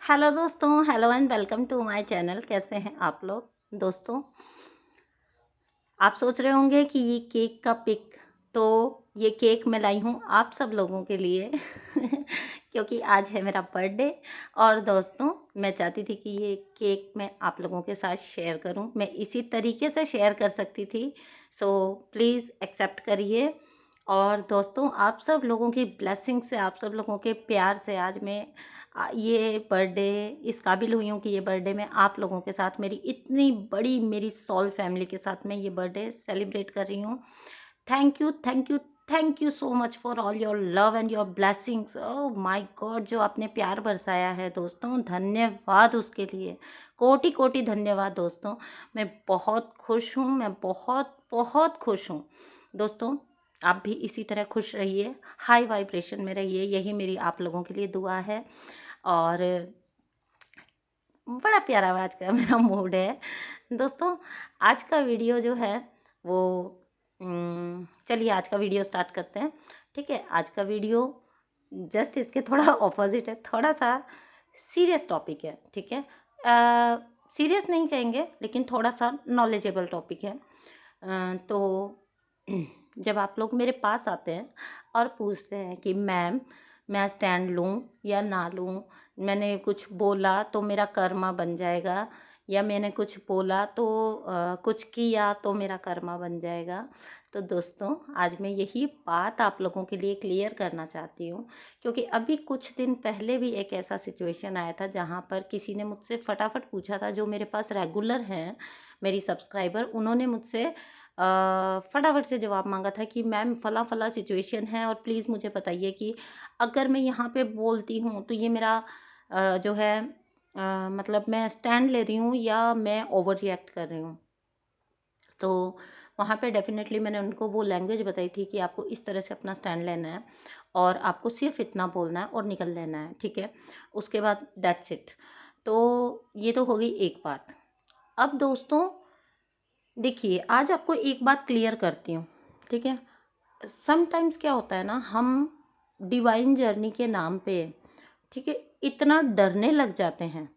Hello दोस्तों, hello and welcome to my channel. कैसे हैं आप लोग दोस्तों? आप सोच रहे होंगे कि ये केक का पिक, तो ये केक मैं लाई हूँ आप सब लोगों के लिए क्योंकि आज है मेरा बर्थडे। और दोस्तों, मैं चाहती थी कि ये केक मैं आप लोगों के साथ शेयर करूँ। मैं इसी तरीके से शेयर कर सकती थी, सो प्लीज़ एक्सेप्ट करिए। और दोस्तों, आप सब लोगों की ब्लेसिंग से, आप सब लोगों के प्यार से आज मैं ये बर्थडे इस काबिल हुई हूँ कि ये बर्थडे में आप लोगों के साथ, मेरी इतनी बड़ी मेरी सॉल फैमिली के साथ मैं ये बर्थडे सेलिब्रेट कर रही हूँ। Thank you, thank you, thank you so much for all your love and your blessings. Oh my God, जो आपने प्यार बरसाया है दोस्तों, धन्यवाद उसके लिए। कोटि कोटि धन्यवाद दोस्तों। मैं बहुत खुश हूँ, मैं बहुत बहुत खुश हूँ दोस्तों। आप भी इसी तरह खुश रहिए, हाई वाइब्रेशन में रहिए, यही मेरी आप लोगों के लिए दुआ है। और बड़ा प्यारा आज का मेरा मूड है दोस्तों। आज का वीडियो जो है वो चलिए आज का वीडियो स्टार्ट करते हैं। ठीक है, आज का वीडियो जस्ट इसके थोड़ा ऑपोजिट है, थोड़ा सा सीरियस टॉपिक है। ठीक है, सीरियस नहीं कहेंगे लेकिन थोड़ा सा नॉलेजेबल टॉपिक है। तो जब आप लोग मेरे पास आते हैं और पूछते हैं कि मैम मैं स्टैंड लूँ या ना लूँ, मैंने कुछ बोला तो मेरा कर्मा बन जाएगा, या मैंने कुछ बोला तो कुछ किया तो मेरा कर्मा बन जाएगा। तो दोस्तों, आज मैं यही बात आप लोगों के लिए क्लियर करना चाहती हूँ, क्योंकि अभी कुछ दिन पहले भी एक ऐसा सिचुएशन आया था जहाँ पर किसी ने मुझसे फटाफट पूछा था, जो मेरे पास रेगुलर हैं मेरी सब्सक्राइबर, उन्होंने मुझसे फटाफट से जवाब मांगा था कि मैम फला फला सिचुएशन है और प्लीज़ मुझे बताइए कि अगर मैं यहाँ पे बोलती हूँ तो ये मेरा जो है मतलब मैं स्टैंड ले रही हूँ या मैं ओवर रिएक्ट कर रही हूँ। तो वहाँ पे डेफिनेटली मैंने उनको वो लैंग्वेज बताई थी कि आपको इस तरह से अपना स्टैंड लेना है और आपको सिर्फ इतना बोलना है और निकल लेना है। ठीक है, उसके बाद दैट्स इट। तो ये तो हो गई एक बात। अब दोस्तों देखिए, आज आपको एक बात क्लियर करती हूँ। ठीक है, समटाइम्स क्या होता है ना, हम डिवाइन जर्नी के नाम पे, ठीक है, इतना डरने लग जाते हैं,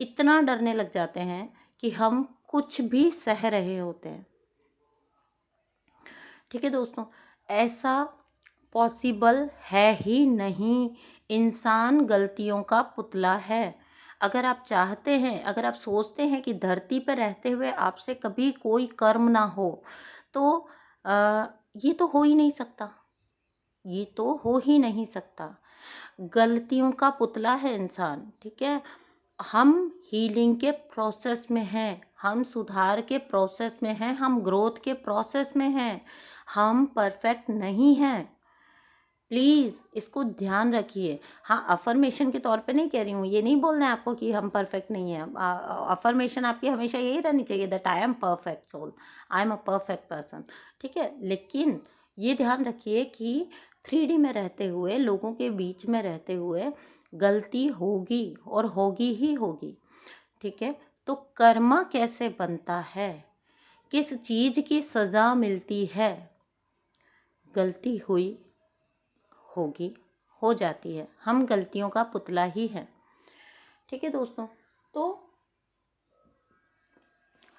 इतना डरने लग जाते हैं कि हम कुछ भी सह रहे होते हैं। ठीक है दोस्तों, ऐसा पॉसिबल है ही नहीं। इंसान गलतियों का पुतला है। अगर आप चाहते हैं, अगर आप सोचते हैं कि धरती पर रहते हुए आपसे कभी कोई कर्म ना हो, तो ये तो हो ही नहीं सकता, ये तो हो ही नहीं सकता। गलतियों का पुतला है इंसान। ठीक है, हम हीलिंग के प्रोसेस में हैं, हम सुधार के प्रोसेस में हैं, हम ग्रोथ के प्रोसेस में हैं, हम परफेक्ट नहीं हैं। प्लीज़ इसको ध्यान रखिए। हाँ, अफर्मेशन के तौर पे नहीं कह रही हूँ, ये नहीं बोलना है आपको कि हम परफेक्ट नहीं हैं। अफर्मेशन आपकी हमेशा यही रहनी चाहिए, that I am perfect soul, I am a perfect person. ठीक है, लेकिन ये ध्यान रखिए कि 3D में रहते हुए, लोगों के बीच में रहते हुए गलती होगी और होगी ही होगी। ठीक है, तो कर्मा कैसे बनता है, किस चीज़ की सज़ा मिलती है? गलती हुई होगी, हो जाती है, हम गलतियों का पुतला ही है। ठीक है दोस्तों, तो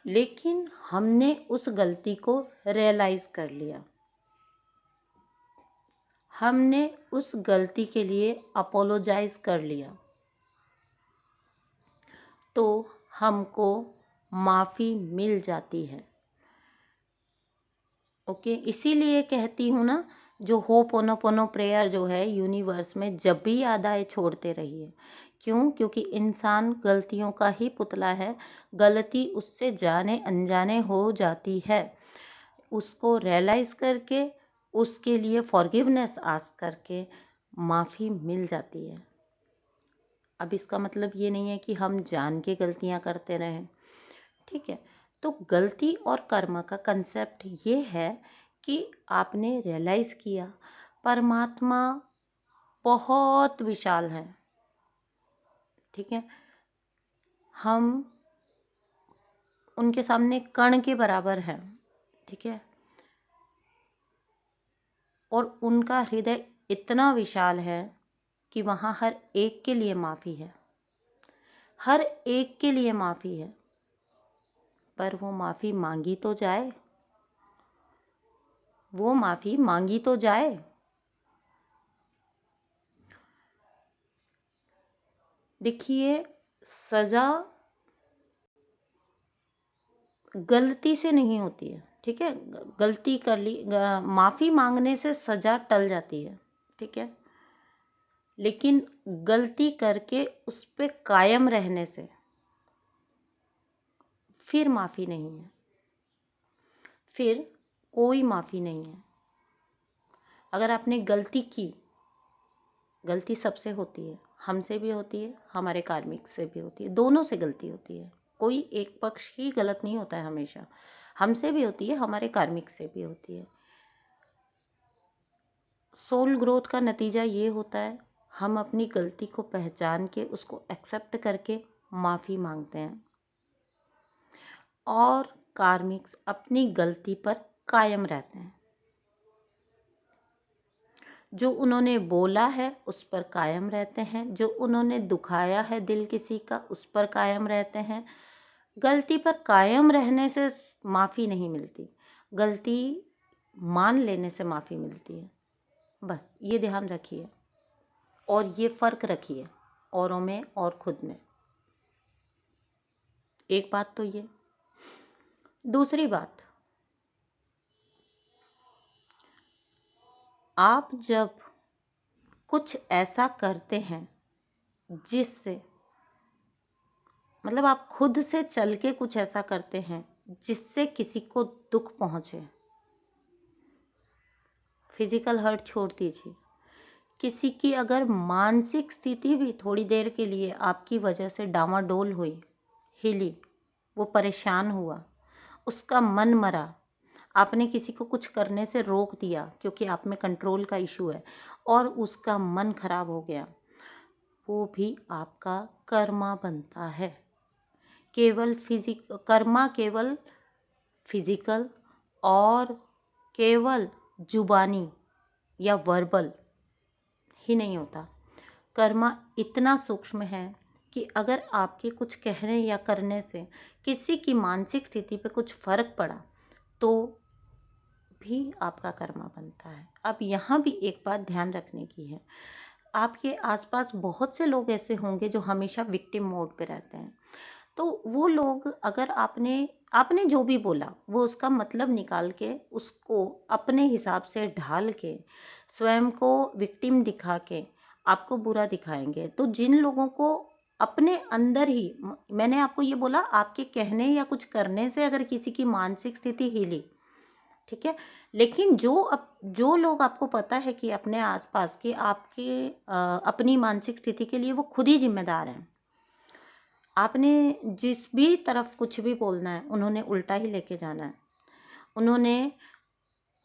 लेकिन हमने उस गलती को रियलाइज कर लिया, हमने उस गलती के लिए अपोलोजाइज कर लिया, तो हमको माफ़ी मिल जाती है। ओके, इसीलिए कहती हूँ ना, जो होपोनोपोनो प्रेयर जो है यूनिवर्स में जब भी याद आए छोड़ते रहिए। क्यों? क्योंकि इंसान गलतियों का ही पुतला है। गलती उससे जाने अनजाने हो जाती है, उसको रियलाइज करके, उसके लिए फॉरगिवनेस आस्क करके माफ़ी मिल जाती है। अब इसका मतलब ये नहीं है कि हम जान के गलतियाँ करते रहें। ठीक है, तो गलती और कर्म का कंसेप्ट ये है कि आपने रियलाइज किया परमात्मा बहुत विशाल है। ठीक है, हम उनके सामने कण के बराबर हैं। ठीक है, और उनका हृदय इतना विशाल है कि वहाँ हर एक के लिए माफ़ी है। हर एक के लिए माफ़ी है, पर वो माफ़ी मांगी तो जाए, वो माफ़ी मांगी तो जाए। देखिए, सज़ा गलती से नहीं होती है, ठीक है। गलती कर ली, माफ़ी मांगने से सज़ा टल जाती है, ठीक है, लेकिन गलती करके उस पे कायम रहने से फिर माफ़ी नहीं है, फिर कोई माफ़ी नहीं है। अगर आपने गलती की, गलती सबसे होती है, हमसे भी होती है, हमारे कार्मिक से भी होती है, दोनों से गलती होती है, कोई एक पक्ष ही गलत नहीं होता है हमेशा। हमसे भी होती है, हमारे कार्मिक से भी होती है। सोल ग्रोथ का नतीजा ये होता है, हम अपनी गलती को पहचान के उसको एक्सेप्ट करके माफ़ी मांगते हैं और कार्मिक्स अपनी गलती पर कायम रहते हैं। जो उन्होंने बोला है उस पर कायम रहते हैं, जो उन्होंने दुखाया है दिल किसी का उस पर कायम रहते हैं। गलती पर कायम रहने से माफ़ी नहीं मिलती, गलती मान लेने से माफ़ी मिलती है। बस ये ध्यान रखिए और ये फ़र्क रखिए औरों में और खुद में। एक बात तो ये। दूसरी बात, आप जब कुछ ऐसा करते हैं जिससे, मतलब आप खुद से चल के कुछ ऐसा करते हैं जिससे किसी को दुख पहुंचे, फिजिकल हर्ट छोड़ दीजिए, किसी की अगर मानसिक स्थिति भी थोड़ी देर के लिए आपकी वजह से डामाडोल हुई, हिली, वो परेशान हुआ, उसका मन मरा, आपने किसी को कुछ करने से रोक दिया क्योंकि आप में कंट्रोल का इशू है और उसका मन खराब हो गया, वो भी आपका कर्मा बनता है। कर्मा केवल फिजिकल और केवल जुबानी या वर्बल ही नहीं होता। कर्मा इतना सूक्ष्म है कि अगर आपके कुछ कहने या करने से किसी की मानसिक स्थिति पे कुछ फर्क पड़ा तो भी आपका कर्मा बनता है। अब यहाँ भी एक बात ध्यान रखने की है, आपके आसपास बहुत से लोग ऐसे होंगे जो हमेशा विक्टिम मोड पे रहते हैं। तो वो लोग, अगर आपने जो भी बोला वो उसका मतलब निकाल के उसको अपने हिसाब से ढाल के स्वयं को विक्टिम दिखा के आपको बुरा दिखाएंगे। तो जिन लोगों को अपने अंदर ही, मैंने आपको ये बोला, आपके कहने या कुछ करने से अगर किसी की मानसिक स्थिति हिली, ठीक है, लेकिन जो लोग आपको पता है कि अपने आसपास के आपके अपनी मानसिक स्थिति के लिए वो खुद ही जिम्मेदार हैं, आपने जिस भी तरफ कुछ भी बोलना है उन्होंने उल्टा ही लेके जाना है, उन्होंने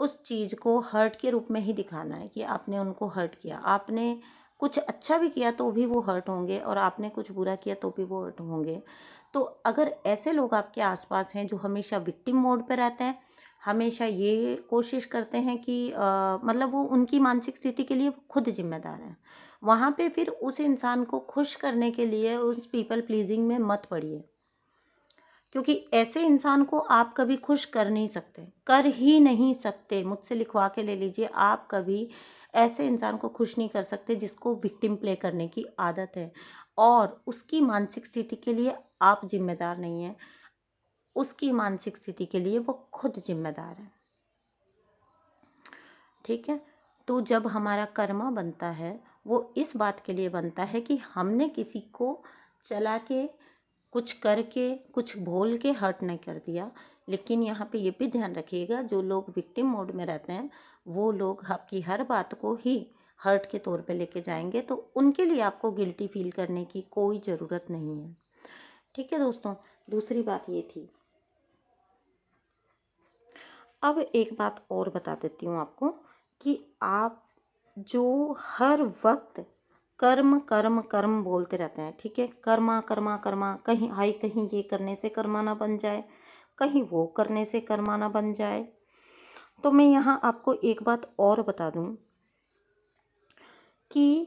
उस चीज़ को हर्ट के रूप में ही दिखाना है कि आपने उनको हर्ट किया। आपने कुछ अच्छा भी किया तो भी वो हर्ट होंगे और आपने कुछ बुरा किया तो भी वो हर्ट होंगे। तो अगर ऐसे लोग आपके आसपास हैं जो हमेशा विक्टिम मोड पे रहते हैं, हमेशा ये कोशिश करते हैं कि मतलब वो उनकी मानसिक स्थिति के लिए खुद जिम्मेदार हैं, वहाँ पे फिर उस इंसान को खुश करने के लिए उस पीपल प्लीजिंग में मत पड़िए, क्योंकि ऐसे इंसान को आप कभी खुश कर नहीं सकते, कर ही नहीं सकते। मुझसे लिखवा के ले लीजिए, आप कभी ऐसे इंसान को खुश नहीं कर सकते जिसको विक्टिम प्ले करने की आदत है और उसकी मानसिक स्थिति के लिए आप जिम्मेदार नहीं हैं, उसकी मानसिक स्थिति के लिए वो खुद जिम्मेदार है, ठीक है। तो जब हमारा कर्मा बनता है वो इस बात के लिए बनता है कि हमने किसी को चला के, कुछ करके, कुछ बोल के हर्ट नहीं कर दिया। लेकिन यहाँ पे ये भी ध्यान रखिएगा, जो लोग विक्टिम मोड में रहते हैं वो लोग आपकी हर बात को ही हर्ट के तौर पे लेके जाएंगे, तो उनके लिए आपको गिल्टी फील करने की कोई ज़रूरत नहीं है, ठीक है दोस्तों। दूसरी बात ये थी। अब एक बात और बता देती हूँ आपको कि आप जो हर वक्त कर्म कर्म कर्म बोलते रहते हैं, ठीक है, कर्मा कर्मा कर्मा, कहीं हाई कहीं ये करने से कर्मा ना बन जाए, कहीं वो करने से कर्मा ना बन जाए। तो मैं यहाँ आपको एक बात और बता दूँ कि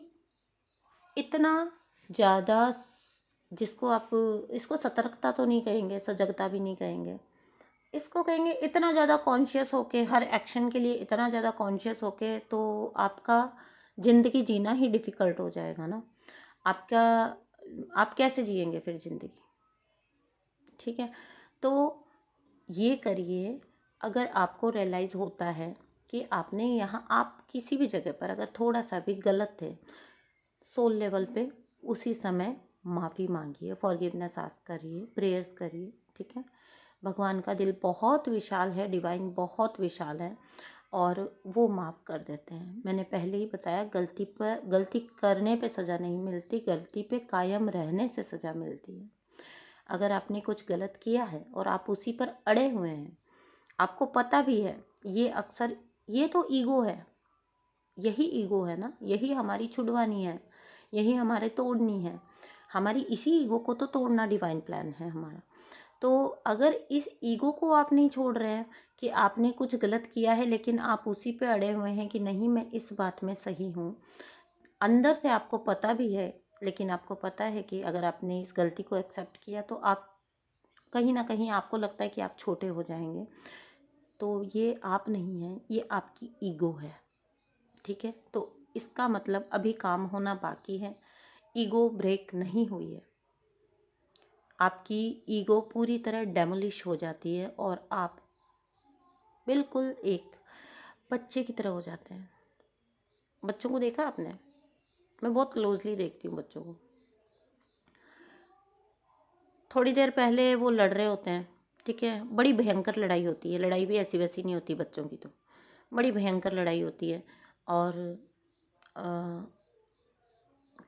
इतना ज़्यादा जिसको आप, इसको सतर्कता तो नहीं कहेंगे, सजगता भी नहीं कहेंगे, इसको कहेंगे इतना ज़्यादा कॉन्शियस होके, हर एक्शन के लिए इतना ज़्यादा कॉन्शियस होके, तो आपका ज़िंदगी जीना ही डिफ़िकल्ट हो जाएगा ना। आपका, आप कैसे जिएंगे फिर ज़िंदगी? ठीक है, तो ये करिए। अगर आपको रियलाइज़ होता है कि आपने यहाँ, आप किसी भी जगह पर अगर थोड़ा सा भी गलत थे, सोल लेवल पे उसी समय माफ़ी मांगिए, फॉरगिवनेस आस्क करिए, प्रेयर्स करिए। ठीक है, भगवान का दिल बहुत विशाल है, डिवाइन बहुत विशाल है, और वो माफ़ कर देते हैं। मैंने पहले ही बताया, गलती करने पे सज़ा नहीं मिलती, गलती पे कायम रहने से सज़ा मिलती है। अगर आपने कुछ गलत किया है और आप उसी पर अड़े हुए हैं, आपको पता भी है, ये अक्सर, ये तो ईगो है, यही ईगो है ना, यही हमारी छुड़वानी है, यही हमारे तोड़नी है। हमारी इसी ईगो को तो तोड़ना डिवाइन प्लान है हमारा। तो अगर इस ईगो को आप नहीं छोड़ रहे हैं कि आपने कुछ गलत किया है, लेकिन आप उसी पे अड़े हुए हैं कि नहीं मैं इस बात में सही हूँ, अंदर से आपको पता भी है, लेकिन आपको पता है कि अगर आपने इस गलती को एक्सेप्ट किया तो आप कहीं ना कहीं, आपको लगता है कि आप छोटे हो जाएंगे, तो ये आप नहीं हैं, ये आपकी ईगो है। ठीक है, तो इसका मतलब अभी काम होना बाकी है, ईगो ब्रेक नहीं हुई है। आपकी ईगो पूरी तरह डेमोलिश हो जाती है और आप बिल्कुल एक बच्चे की तरह हो जाते हैं। बच्चों को देखा आपने? मैं बहुत क्लोजली देखती हूँ बच्चों को। थोड़ी देर पहले वो लड़ रहे होते हैं, ठीक है, बड़ी भयंकर लड़ाई होती है, लड़ाई भी ऐसी वैसी नहीं होती बच्चों की, तो बड़ी भयंकर लड़ाई होती है। और अ,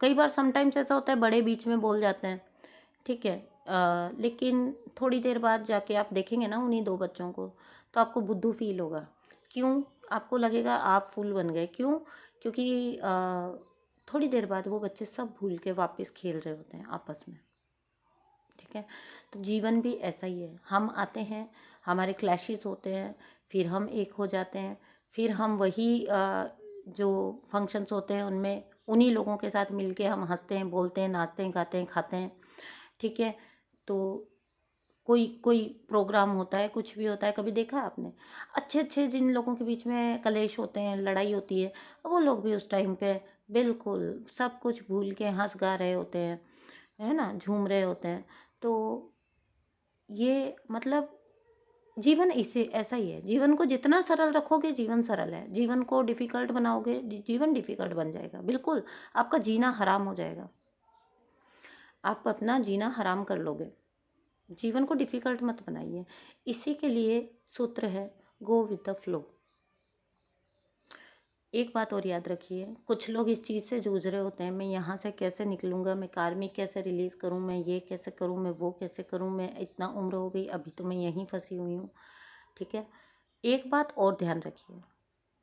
कई बार समटाइम्स ऐसा होता है, बड़े बीच में बोल जाते हैं, ठीक है, लेकिन थोड़ी देर बाद जाके आप देखेंगे ना उन्हीं दो बच्चों को, तो आपको बुद्धू फील होगा। क्यों? आपको लगेगा आप फूल बन गए। क्यों? क्योंकि थोड़ी देर बाद वो बच्चे सब भूल के वापस खेल रहे होते हैं आपस में। ठीक है, तो जीवन भी ऐसा ही है। हम आते हैं, हमारे क्लैशेस होते हैं, फिर हम एक हो जाते हैं, फिर हम वही जो फंक्शंस होते हैं उनमें उन्हीं लोगों के साथ मिलके हम हंसते हैं, बोलते हैं, नाचते हैं, गाते हैं, खाते हैं। ठीक है, तो कोई कोई प्रोग्राम होता है, कुछ भी होता है, कभी देखा आपने? अच्छे अच्छे जिन लोगों के बीच में कलेश होते हैं, लड़ाई होती है, वो लोग भी उस टाइम पे बिल्कुल सब कुछ भूल के हंस गा रहे होते हैं, है ना, झूम रहे होते हैं। तो ये मतलब जीवन इसे ऐसा ही है। जीवन को जितना सरल रखोगे जीवन सरल है, जीवन को डिफिकल्ट बनाओगे जीवन डिफिकल्ट बन जाएगा। बिल्कुल, आपका जीना हराम हो जाएगा, आप अपना जीना हराम कर लोगे। जीवन को डिफिकल्ट मत बनाइए। इसी के लिए सूत्र है, गो विद द फ्लो। एक बात और याद रखिए, कुछ लोग इस चीज़ से जूझ रहे होते हैं, मैं यहाँ से कैसे निकलूँगा, मैं कार्मिक कैसे रिलीज़ करूँ, मैं ये कैसे करूँ, मैं वो कैसे करूँ, मैं इतना उम्र हो गई अभी तो मैं यहीं फंसी हुई हूँ। ठीक है, एक बात और ध्यान रखिए,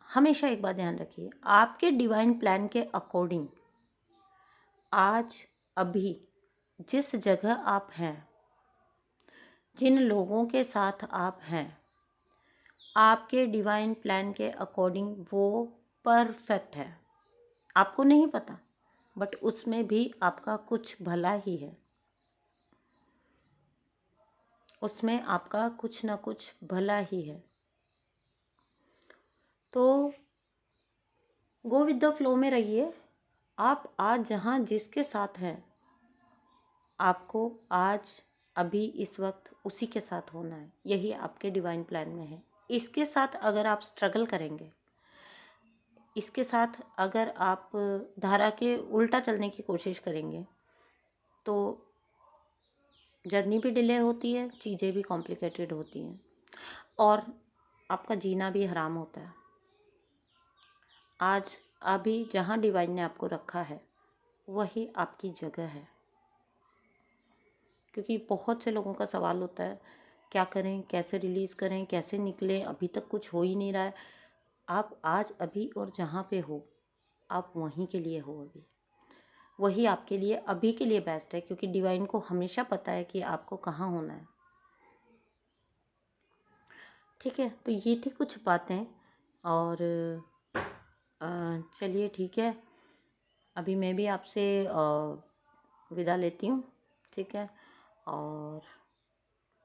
हमेशा एक बात ध्यान रखिए, आपके डिवाइन प्लान के अकॉर्डिंग आज अभी जिस जगह आप हैं, जिन लोगों के साथ आप हैं, आपके डिवाइन प्लान के अकॉर्डिंग वो परफेक्ट है। आपको नहीं पता, बट उसमें भी आपका कुछ भला ही है, उसमें आपका कुछ ना कुछ भला ही है। तो गो विद द फ्लो में रहिए। आप आज जहाँ जिसके साथ हैं, आपको आज अभी इस वक्त उसी के साथ होना है, यही आपके डिवाइन प्लान में है। इसके साथ अगर आप स्ट्रगल करेंगे, इसके साथ अगर आप धारा के उल्टा चलने की कोशिश करेंगे, तो जर्नी भी डिले होती है, चीज़ें भी कॉम्प्लिकेटेड होती हैं, और आपका जीना भी हराम होता है। आज अभी जहाँ डिवाइन ने आपको रखा है वही आपकी जगह है। क्योंकि बहुत से लोगों का सवाल होता है, क्या करें, कैसे रिलीज़ करें, कैसे निकलें, अभी तक कुछ हो ही नहीं रहा है। आप आज अभी और जहाँ पे हो, आप वहीं के लिए हो अभी, वही आपके लिए अभी के लिए बेस्ट है, क्योंकि डिवाइन को हमेशा पता है कि आपको कहाँ होना है। ठीक है, तो ये थी कुछ बातें। और चलिए ठीक है, अभी मैं भी आपसे विदा लेती हूँ। ठीक है। और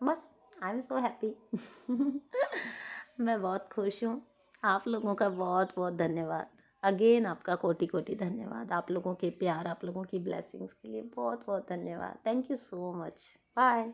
बस आई एम सो हैप्पी। मैं बहुत खुश हूँ। आप लोगों का बहुत बहुत धन्यवाद। अगेन आपका कोटि कोटि धन्यवाद। आप लोगों के प्यार, आप लोगों की ब्लेसिंग्स के लिए बहुत बहुत धन्यवाद। Thank you so much. Bye.